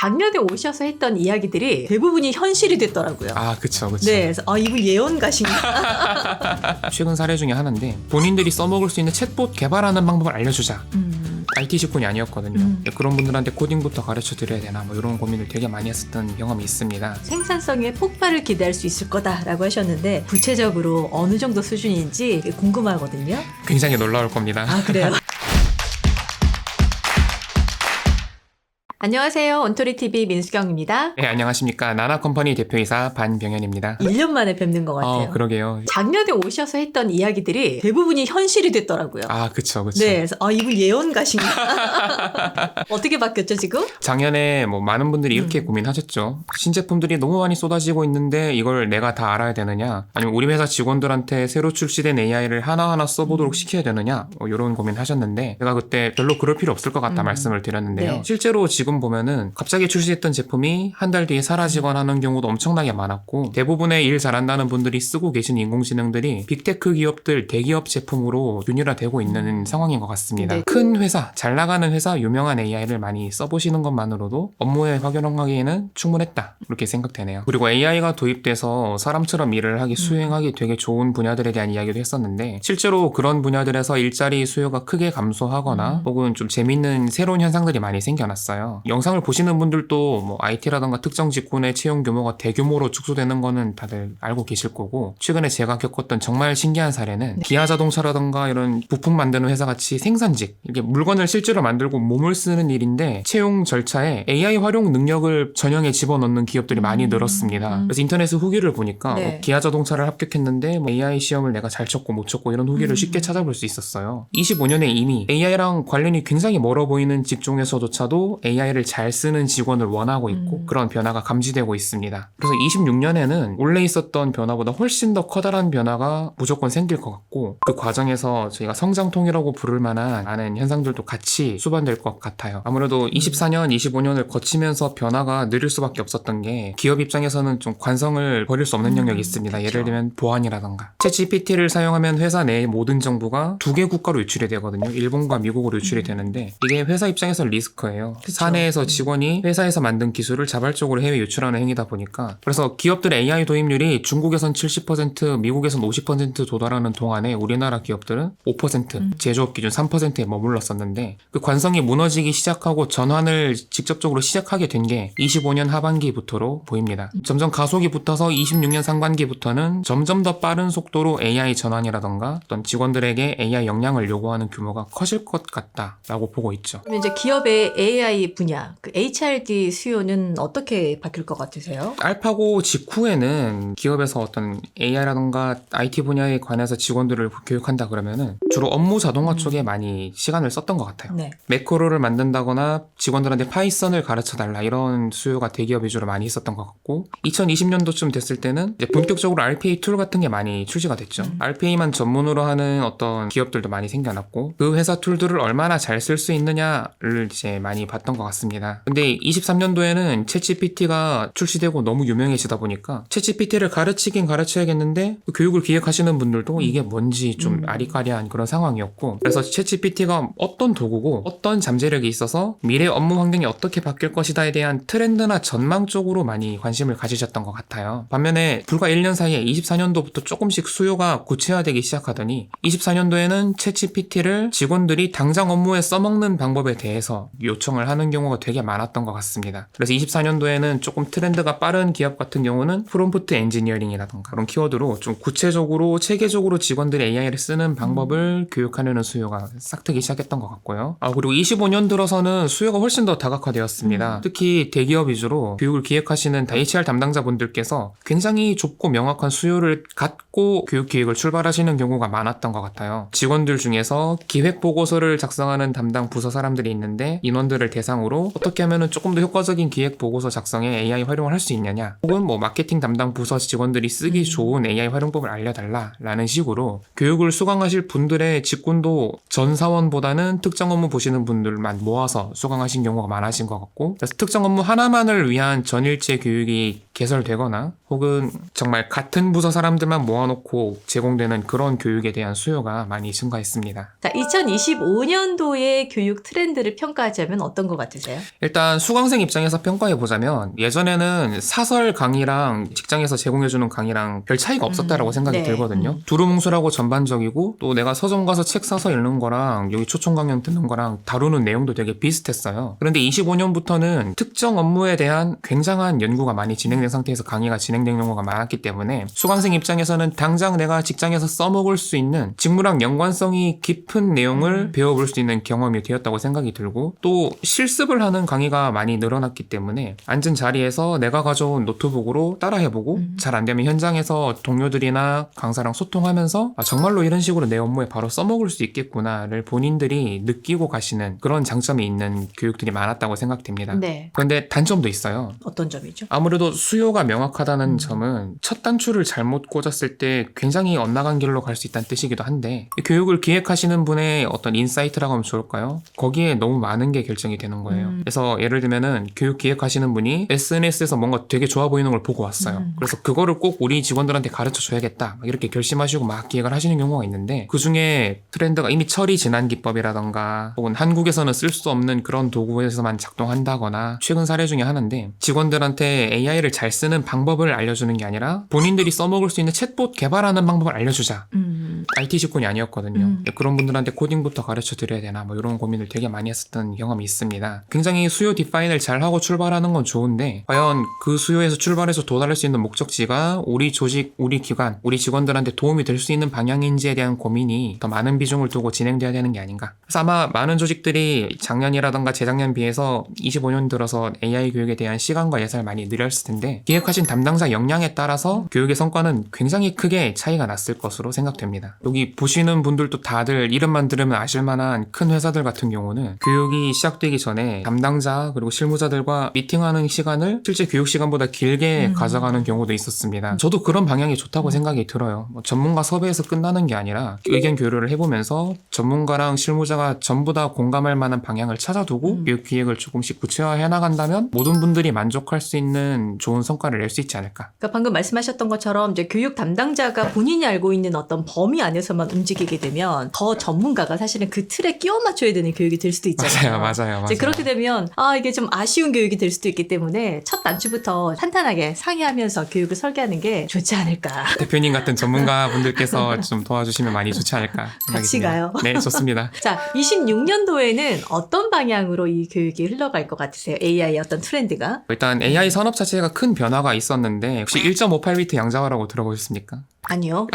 작년에 오셔서 했던 이야기들이 대부분이 현실이 됐더라고요. 아, 그쵸. 네, 그래서 이분 예언가신가? 최근 사례 중에 하나인데 본인들이 써먹을 수 있는 챗봇 개발하는 방법을 알려주자. IT 직군이 아니었거든요. 그런 분들한테 코딩부터 가르쳐 드려야 되나 뭐 이런 고민을 되게 많이 했었던 경험이 있습니다. 생산성의 폭발을 기대할 수 있을 거다라고 하셨는데 구체적으로 어느 정도 수준인지 궁금하거든요. 굉장히 놀라울 겁니다. 아, 그래요? 안녕하세요. 온토리TV 민수경입니다. 네, 안녕하십니까. 나나컴퍼니 대표이사 반병현입니다. 1년 만에 뵙는 것 같아요. 그러게요. 작년에 오셔서 했던 이야기들이 대부분이 현실이 됐더라고요. 아, 그쵸. 네, 그래서 이분 예언가신가? 어떻게 바뀌었죠 지금? 작년에 뭐 많은 분들이 이렇게 고민하셨죠. 신제품들이 너무 많이 쏟아지고 있는데 이걸 내가 다 알아야 되느냐? 아니면 우리 회사 직원들한테 새로 출시된 AI를 하나하나 써보도록 시켜야 되느냐? 뭐 이런 고민하셨는데 제가 그때 별로 그럴 필요 없을 것 같다 말씀을 드렸는데요. 네. 실제로 지금 보면은 갑자기 출시했던 제품이 한 달 뒤에 사라지거나 하는 경우도 엄청나게 많았고 대부분의 일 잘한다는 분들이 쓰고 계신 인공지능들이 빅테크 기업들 대기업 제품으로 균일화되고 있는 상황인 것 같습니다. 네. 큰 회사, 잘 나가는 회사, 유명한 AI를 많이 써보시는 것만으로도 업무에 확연하기에는 충분했다 이렇게 생각되네요. 그리고 AI가 도입돼서 사람처럼 일을 하기 수행하기 되게 좋은 분야들에 대한 이야기도 했었는데 실제로 그런 분야들에서 일자리 수요가 크게 감소하거나 혹은 좀 재밌는 새로운 현상들이 많이 생겨났어요. 영상을 보시는 분들도 뭐 IT라던가 특정 직군의 채용 규모가 대규모로 축소되는 거는 다들 알고 계실 거고 최근에 제가 겪었던 정말 신기한 사례는 기아자동차라던가 이런 부품 만드는 회사 같이 생산직 이게 물건을 실제로 만들고 몸을 쓰는 일인데 채용 절차에 AI 활용 능력을 전형에 집어넣는 기업들이 많이 늘었습니다. 그래서 인터넷에 후기를 보니까 네. 기아자동차를 합격했는데 뭐 AI 시험을 내가 잘 쳤고 못 쳤고 이런 후기를 쉽게 찾아볼 수 있었어요. 25년에 이미 AI랑 관련이 굉장히 멀어 보이는 직종에서조차도 AI를 잘 쓰는 직원을 원하고 있고 그런 변화가 감지되고 있습니다. 그래서 26년에는 원래 있었던 변화보다 훨씬 더 커다란 변화가 무조건 생길 것 같고 그 과정에서 저희가 성장통이라고 부를 만한 많은 현상들도 같이 수반될 것 같아요. 아무래도 24년, 25년을 거치면서 변화가 느릴 수밖에 없었던 게 기업 입장에서는 좀 관성을 버릴 수 없는 영역이 있습니다. 그렇죠. 예를 들면 보안이라던가 챗GPT를 사용하면 회사 내의 모든 정보가 두 개 국가로 유출이 되거든요. 일본과 미국으로 유출이 되는데 이게 회사 입장에서 리스크예요. 사내에서 직원이 회사에서 만든 기술을 자발적으로 해외 유출하는 행위다 보니까 그래서 기업들의 AI 도입률이 중국에선 70%, 미국에선 50% 도달하는 동안에 우리나라 기업들은 5%, 제조업 기준 3%에 머물렀었는데 그 관성이 무너지기 시작하고 전환을 직접적으로 시작하게 된 게 25년 하반기부터로 보입니다. 점점 가속이 붙어서 26년 상반기부터는 점점 더 빠른 속도로 AI 전환이라던가 어떤 직원들에게 AI 역량을 요구하는 규모가 커질 것 같다라고 보고 있죠. 그럼 이제 기업의 AI 분야, 그 HRD 수요는 어떻게 바뀔 것 같으세요? 알파고 직후에는 기업에서 어떤 AI라던가 IT 분야에 관해서 직원들을 교육한다 그러면은 주로 업무 자동화 쪽에 많이 시간을 썼던 것 같아요. 네. 매크로를 만든다거나 직원들한테 파이썬을 가르쳐달라 이런 수요가 대기업 위주로 많이 있었던 것 같고 2020년도쯤 됐을 때는 이제 본격적으로 RPA 툴 같은 게 많이 출시가 됐죠. RPA만 전문으로 하는 어떤 기업들도 많이 생겨났고 그 회사 툴들을 얼마나 잘 쓸 수 있느냐를 이제 많이 봤던 것 같습니다. 근데 23년도에는 챗GPT가 출시되고 너무 유명해지다 보니까 챗GPT를 가르치긴 가르쳐야겠는데 그 교육을 기획하시는 분들도 이게 뭔지 좀 아리까리한 그런 상황이었고 그래서 챗GPT가 어떤 도구고 어떤 잠재력이 있어서 미래 업무 환경이 어떻게 바뀔 것이다에 대한 트렌드나 전망 쪽으로 많이 관심을 가지셨던 것 같아요. 반면에 불과 1년 사이에 24년도부터 조금씩 수요가 구체화되기 시작하더니 24년도에는 챗GPT를 직원들이 당장 업무에 써먹는 방법에 대해서 요청을 하는 경우가 되게 많았던 것 같습니다. 그래서 24년도에는 조금 트렌드가 빠른 기업 같은 경우는 프롬프트 엔지니어링이라던가 그런 키워드로 좀 구체적으로 체계적으로 직원들이 AI를 쓰는 방법을 교육하려는 수요가 싹트기 시작했던 것 같고요. 그리고 25년 들어서는 수요가 훨씬 더 다각화되었습니다. 특히 대기업 위주로 교육을 기획하시는 HR 담당자분들께서 굉장히 좁고 명확한 수요를 갖고 교육 기획을 출발하시는 경우가 많았던 것 같아요. 직원들 중에서 기획 보고서를 작성하는 담당 부서 사람들이 있는데 인원들을 대상으로 어떻게 하면 조금 더 효과적인 기획 보고서 작성에 AI 활용을 할 수 있느냐 혹은 뭐 마케팅 담당 부서 직원들이 쓰기 좋은 AI 활용법을 알려달라라는 식으로 교육을 수강하실 분들의 직군도 전 사원보다는 특정 업무 보시는 분들만 모아서 수강하신 경우가 많아진 것 같고 그래서 특정 업무 하나만을 위한 전일제 교육이 개설되거나 혹은 정말 같은 부서 사람들만 모아놓고 제공되는 그런 교육에 대한 수요가 많이 증가했습니다. 자, 2025년도의 교육 트렌드를 평가하자면 어떤 것 같으세요? 일단 수강생 입장에서 평가해보자면 예전에는 사설 강의랑 직장에서 제공해주는 강의랑 별 차이가 없었다라고 생각이 네. 들거든요. 두루뭉술하고 전반적이고 또 내가 서점 가서 책 사서 읽는 거랑 여기 초청 강연 듣는 거랑 다루는 내용도 되게 비슷했어요. 그런데 25년부터는 특정 업무에 대한 굉장한 연구가 많이 진행된 상태에서 강의가 진행된 경우가 많았기 때문에 수강생 입장에서는 당장 내가 직장에서 써먹을 수 있는 직무랑 연관성이 깊은 내용을 배워볼 수 있는 경험이 되었다고 생각이 들고 또 실습을 하는 강의가 많이 늘어났기 때문에 앉은 자리에서 내가 가져온 노트북으로 따라해보고 잘 안 되면 현장에서 동료들이나 강사랑 소통하면서 아, 정말로 이런 식으로 내 업무에 바로 써먹을 수 있겠구나를 본인들이 느끼고 가시는 그런 장점이 있는 교육들이 많았다고 생각됩니다. 네. 그런데 단점도 있어요. 어떤 점이죠? 아무래도 수요가 명확하다는 점은 첫 단추를 잘못 꽂았을 때 굉장히 엇나간 길로 갈 수 있다는 뜻이기도 한데 교육을 기획하시는 분의 어떤 인사이트라고 하면 좋을까요? 거기에 너무 많은 게 결정이 되는 거예요. 그래서 예를 들면은 교육 기획하시는 분이 SNS에서 뭔가 되게 좋아 보이는 걸 보고 왔어요. 그래서 그거를 꼭 우리 직원들한테 가르쳐 줘야겠다 이렇게 결심하시고 막 기획을 하시는 경우가 있는데 그중에 트렌드가 이미 철이 지난 기법이라던가 혹은 한국에서는 쓸 수 없는 그런 도구에서만 작동한다거나 최근 사례 중에 하나인데 직원들한테 AI를 잘 쓰는 방법을 알려주는 게 아니라 본인들이 써먹을 수 있는 챗봇 개발하는 방법을 알려주자. IT 직군이 아니었거든요. 그런 분들한테 코딩부터 가르쳐 드려야 되나 뭐 이런 고민을 되게 많이 했었던 경험이 있습니다. 굉장히 수요 디파인을 잘 하고 출발하는 건 좋은데 과연 그 수요에서 출발해서 도달할 수 있는 목적지가 우리 조직, 우리 기관, 우리 직원들한테 도움이 될 수 있는 방향인지에 대한 고민이 더 많은 비중을 두고 진행돼야 되는 게 아닌가. 그래서 아마 많은 조직들이 작년이라던가 재작년 비해서 25년 들어서 AI 교육에 대한 시간과 예산을 많이 늘렸을 텐데 기획하신 담당자 역량에 따라서 교육의 성과는 굉장히 크게 차이가 났을 것으로 생각됩니다. 여기 보시는 분들도 다들 이름만 들으면 아실만한 큰 회사들 같은 경우는 교육이 시작되기 전에 담당자 그리고 실무자들과 미팅하는 시간을 실제 교육 시간보다 길게 가져가는 경우도 있었습니다. 저도 그런 방향이 좋다고 생각이 들어요. 뭐 전문가 섭외에서 끝나는 게 아니라 의견 교류를 해보면서 전문가랑 실무자가 전부 다 공감할 만한 방향을 찾아두고 교육 기획을 조금씩 구체화해 나간다면 모든 분들이 만족할 수 있는 좋은 성과를 낼 수 있지 않을까. 그러니까 방금 말씀하셨던 것처럼 이제 교육 담당자가 본인이 알고 있는 어떤 범위 안에서만 움직이게 되면 더 전문가가 사실은 그 틀에 끼워 맞춰야 되는 교육이 될 수도 있잖아요. 맞아요. 이제 그렇게 되면 이게 좀 아쉬운 교육이 될 수도 있기 때문에 첫 단추부터 탄탄하게 상의하면서 교육을 설계하는 게 좋지 않을까. 대표님 같은 전문가 분들께서 좀 도와주시면 많이 좋지 않을까 생각이 같이 듭니다. 가요. 네, 좋습니다. 자, 26년도에는 어떤 방향으로 이 교육이 흘러갈 것 같으세요? AI의 어떤 트렌드가? 일단 AI 산업 자체가 큰 변화가 있었는데 혹시 1.58비트 양자화라고 들어보셨습니까? 아니요.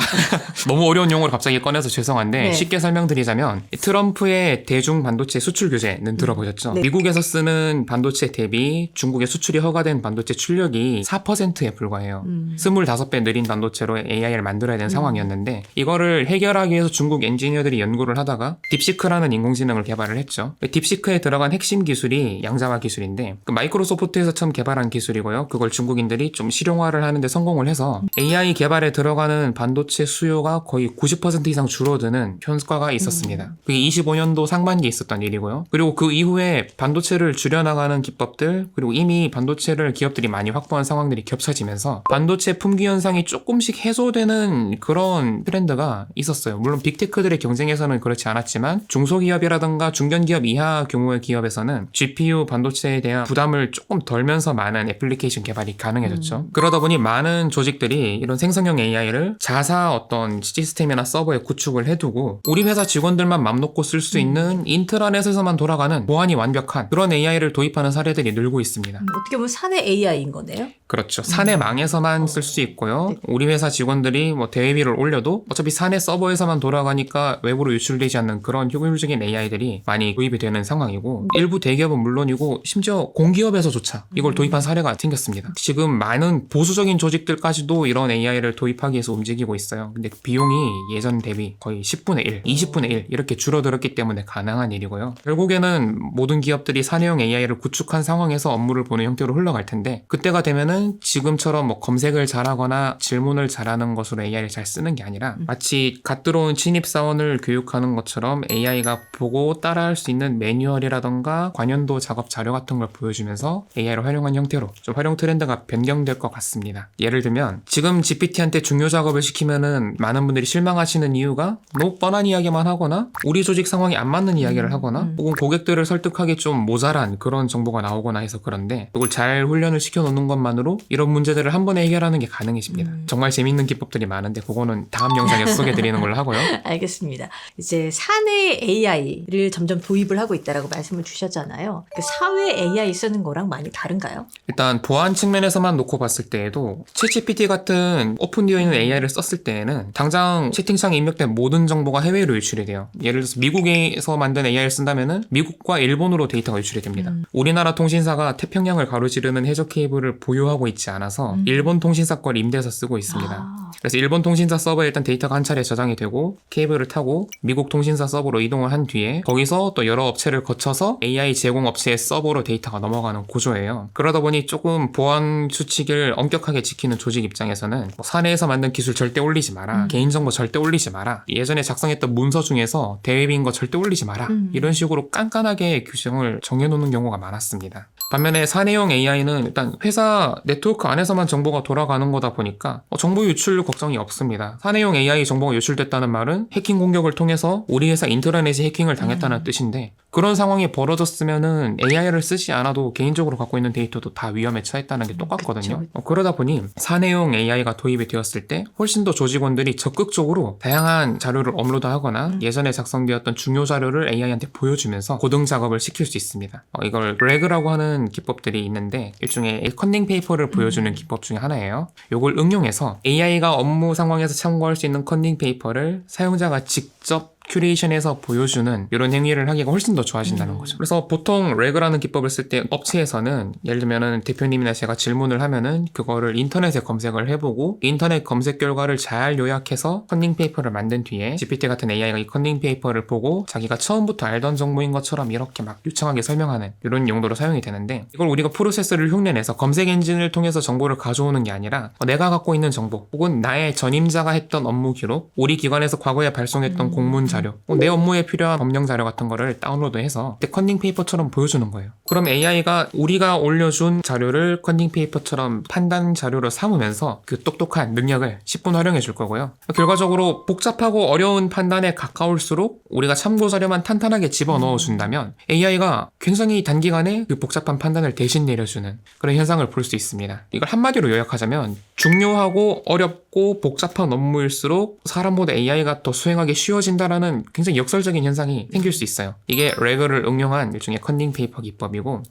너무 어려운 용어를 갑자기 꺼내서 죄송한데 네. 쉽게 설명드리자면 트럼프의 대중 반도체 수출 규제는 들어보셨죠? 네. 미국에서 쓰는 반도체 대비 중국의 수출이 허가된 반도체 출력이 4%에 불과해요. 25배 느린 반도체로 AI를 만들어야 되는 상황이었는데 이거를 해결하기 위해서 중국 엔지니어들이 연구를 하다가 딥시크라는 인공지능을 개발을 했죠. 딥시크에 들어간 핵심 기술이 양자화 기술인데 그 마이크로소프트에서 처음 개발한 기술이고요. 그걸 중국인들이 좀 실용화를 하는데 성공을 해서 AI 개발에 들어가는 반도체 수요가 거의 90% 이상 줄어드는 효과가 있었습니다. 그게 25년도 상반기에 있었던 일이고요. 그리고 그 이후에 반도체를 줄여나가는 기법들 그리고 이미 반도체를 기업들이 많이 확보한 상황들이 겹쳐지면서 반도체 품귀 현상이 조금씩 해소되는 그런 트렌드가 있었어요. 물론 빅테크들의 경쟁에서는 그렇지 않았지만 중소기업이라든가 중견기업 이하 규모의 기업에서는 GPU 반도체에 대한 부담을 조금 덜면서 많은 애플리케이션 개발이 가능해졌죠. 그러다 보니 많은 조직들이 이런 생성형 AI를 자사 어떤 시스템이나 서버에 구축을 해두고 우리 회사 직원들만 맘 놓고 쓸 수 있는 인트라넷에서만 돌아가는 보안이 완벽한 그런 AI를 도입하는 사례들이 늘고 있습니다. 어떻게 보면 사내 AI인 거네요. 그렇죠. 사내 망에서만 쓸 수 있고요. 우리 회사 직원들이 뭐 대회비를 올려도 어차피 사내 서버에서만 돌아가니까 외부로 유출되지 않는 그런 효율적인 AI들이 많이 도입이 되는 상황이고 일부 대기업은 물론이고 심지어 공기업에서조차 이걸 도입한 사례가 생겼습니다. 지금 많은 보수적인 조직들까지도 이런 AI를 도입하기 위해서 움직이고 있어요. 근데 비용이 예전 대비 거의 10분의 1, 20분의 1 이렇게 줄어들었기 때문에 가능한 일이고요. 결국에는 모든 기업들이 사내용 AI를 구축한 상황에서 업무를 보는 형태로 흘러갈 텐데 그때가 되면은 지금처럼 뭐 검색을 잘하거나 질문을 잘하는 것으로 AI를 잘 쓰는 게 아니라 마치 갓 들어온 신입사원을 교육하는 것처럼 AI가 보고 따라할 수 있는 매뉴얼이라던가 관연도 작업 자료 같은 걸 보여주면서 AI를 활용한 형태로 좀 활용 트렌드가 변경될 것 같습니다. 예를 들면 지금 GPT한테 중요 작업을 시키면은 많은 분들이 실망하시는 이유가 너무 뻔한 이야기만 하거나 우리 조직 상황이 안 맞는 이야기를 하거나 혹은 고객들을 설득하기 좀 모자란 그런 정보가 나오거나 해서 그런데 이걸 잘 훈련을 시켜놓는 것만으로 이런 문제들을 한 번에 해결하는 게 가능해집니다. 정말 재밌는 기법들이 많은데 그거는 다음 영상에서 소개해드리는 걸로 하고요. 알겠습니다. 이제 사내 AI를 점점 도입을 하고 있다라고 말씀을 주셨잖아요. 그 사회 AI 쓰는 거랑 많이 다른가요? 일단 보안 측면에서만 놓고 봤을 때에도 챗GPT 같은 오픈되어 있는 AI를 썼을 때에는 당장 채팅창에 입력된 모든 정보가 해외로 유출이 돼요. 예를 들어서 미국에서 만든 AI를 쓴다면은 미국과 일본으로 데이터가 유출이 됩니다. 우리나라 통신사가 태평양을 가로지르는 해저 케이블을 보유하고 있지 않아서 일본 통신사 걸 임대해서 쓰고 있습니다. 그래서 일본 통신사 서버에 일단 데이터가 한 차례 저장이 되고 케이블을 타고 미국 통신사 서버로 이동을 한 뒤에 거기서 또 여러 업체를 거쳐서 AI 제공 업체의 서버로 데이터가 넘어가는 구조예요. 그러다 보니 조금 보안 수칙을 엄격하게 지키는 조직 입장에서는 뭐 사내에서 만든 기술 절대 올리지 마라, 개인정보 절대 올리지 마라, 예전에 작성했던 문서 중에서 대외비인 거 절대 올리지 마라, 이런 식으로 깐깐하게 규정을 정해놓는 경우가 많았습니다. 반면에 사내용 AI는 일단 회사 네트워크 안에서만 정보가 돌아가는 거다 보니까 정보 유출 걱정이 없습니다. 사내용 AI 정보가 유출됐다는 말은 해킹 공격을 통해서 우리 회사 인트라넷이 해킹을 당했다는 뜻인데 그런 상황이 벌어졌으면은 AI를 쓰지 않아도 개인적으로 갖고 있는 데이터도 다 위험에 처했다는 게 똑같거든요. 그러다 보니 사내용 AI가 도입이 되었을 때 훨씬 더 조직원들이 적극적으로 다양한 자료를 업로드하거나 예전에 작성되었던 중요 자료를 AI한테 보여주면서 고등 작업을 시킬 수 있습니다. 이걸 RAG라고 하는 기법들이 있는데 일종의 컨닝 페이퍼를 보여주는 기법 중에 하나예요. 이걸 응용해서 AI가 업무 상황에서 참고할 수 있는 컨닝 페이퍼를 사용자가 직접 큐레이션해서 보여주는 이런 행위를 하기가 훨씬 더 좋아진다는 거죠. 그래서 보통 RAG라는 기법을 쓸 때 업체에서는 예를 들면은 대표님이나 제가 질문을 하면은 그거를 인터넷에 검색을 해보고 인터넷 검색 결과를 잘 요약해서 컨닝 페이퍼를 만든 뒤에 GPT 같은 AI가 이 컨닝 페이퍼를 보고 자기가 처음부터 알던 정보인 것처럼 이렇게 막 유창하게 설명하는 이런 용도로 사용이 되는데 이걸 우리가 프로세스를 흉내내서 검색 엔진을 통해서 정보를 가져오는 게 아니라 내가 갖고 있는 정보 혹은 나의 전임자가 했던 업무 기록, 우리 기관에서 과거에 발송했던 공문 자료, 내 업무에 필요한 법령 자료 같은 거를 다운로드해서 컨닝 페이퍼처럼 보여주는 거예요. 그럼 AI가 우리가 올려준 자료를 컨닝 페이퍼처럼 판단 자료로 삼으면서 그 똑똑한 능력을 10분 활용해 줄 거고요. 결과적으로 복잡하고 어려운 판단에 가까울수록 우리가 참고 자료만 탄탄하게 집어넣어 준다면 AI가 굉장히 단기간에 그 복잡한 판단을 대신 내려주는 그런 현상을 볼 수 있습니다. 이걸 한마디로 요약하자면 중요하고 어렵고 복잡한 업무일수록 사람보다 AI가 더 수행하기 쉬워진다라는 굉장히 역설적인 현상이 생길 수 있어요. 이게 RAG를 응용한 일종의 컨닝 페이퍼 기법이고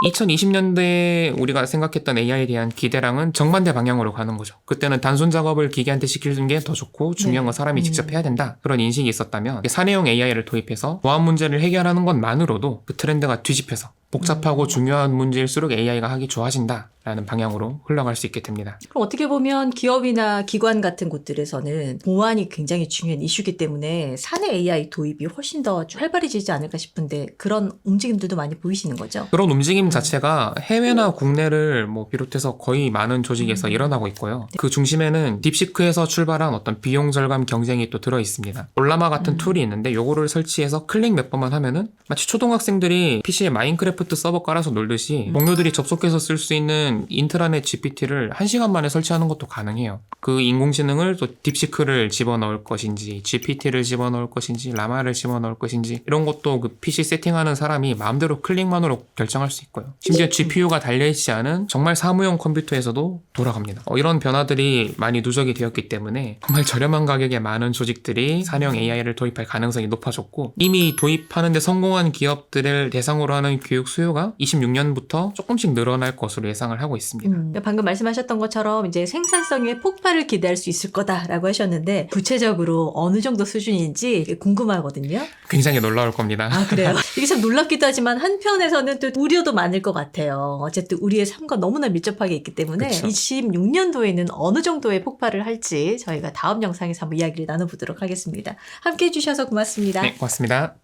2020년대에 우리가 생각했던 AI에 대한 기대랑은 정반대 방향으로 가는 거죠. 그때는 단순 작업을 기계한테 시키는 게 더 좋고 중요한 건 사람이 직접 해야 된다. 그런 인식이 있었다면 사내용 AI를 도입해서 보안 문제를 해결하는 것만으로도 그 트렌드가 뒤집혀서 복잡하고 중요한 문제일수록 AI가 하기 좋아진다라는 방향으로 흘러갈 수 있게 됩니다. 그럼 어떻게 보면 기업이나 기관 같은 곳들에서는 보안이 굉장히 중요한 이슈이기 때문에 사내 AI 도입이 훨씬 더 활발해지지 않을까 싶은데 그런 움직임들도 많이 보이시는 거죠? 그런 움직임 자체가 해외나 국내를 비롯해서 거의 많은 조직에서 일어나고 있고요. 그 중심에는 딥시크에서 출발한 어떤 비용 절감 경쟁이 또 들어 있습니다. 올라마 같은 툴이 있는데 요거를 설치해서 클릭 몇 번만 하면은 마치 초등학생들이 PC에 마인크래프트 서버 깔아서 놀듯이 동료들이 접속해서 쓸 수 있는 인트라넷 GPT를 1시간 만에 설치하는 것도 가능해요. 그 인공지능을 또 딥시크를 집어넣을 것인지 GPT를 집어넣을 것인지 라마를 집어넣을 것인지 이런 것도 그 PC 세팅하는 사람이 마음대로 클릭만으로 결정할 수 있고요. 심지어 GPU가 달려있지 않은 정말 사무용 컴퓨터에서도 돌아갑니다. 이런 변화들이 많이 누적이 되었기 때문에 정말 저렴한 가격에 많은 조직들이 사내용 AI를 도입할 가능성이 높아졌고 이미 도입하는데 성공한 기업들을 대상으로 하는 교육 수요가 26년부터 조금씩 늘어날 것으로 예상을 하고 하고 있습니다. 방금 말씀하셨던 것처럼 이제 생산성의 폭발을 기대할 수 있을 거다라고 하셨는데 구체적으로 어느 정도 수준인지 궁금하거든요. 굉장히 놀라울 겁니다. 아, 그래요? 이게 참 놀랍기도 하지만 한편에서는 또 우려도 많을 것 같아요. 어쨌든 우리의 삶과 너무나 밀접하게 있기 때문에 그쵸. 26년도에는 어느 정도의 폭발을 할지 저희가 다음 영상에서 한번 이야기를 나눠보도록 하겠습니다. 함께해 주셔서 고맙습니다. 네, 고맙습니다.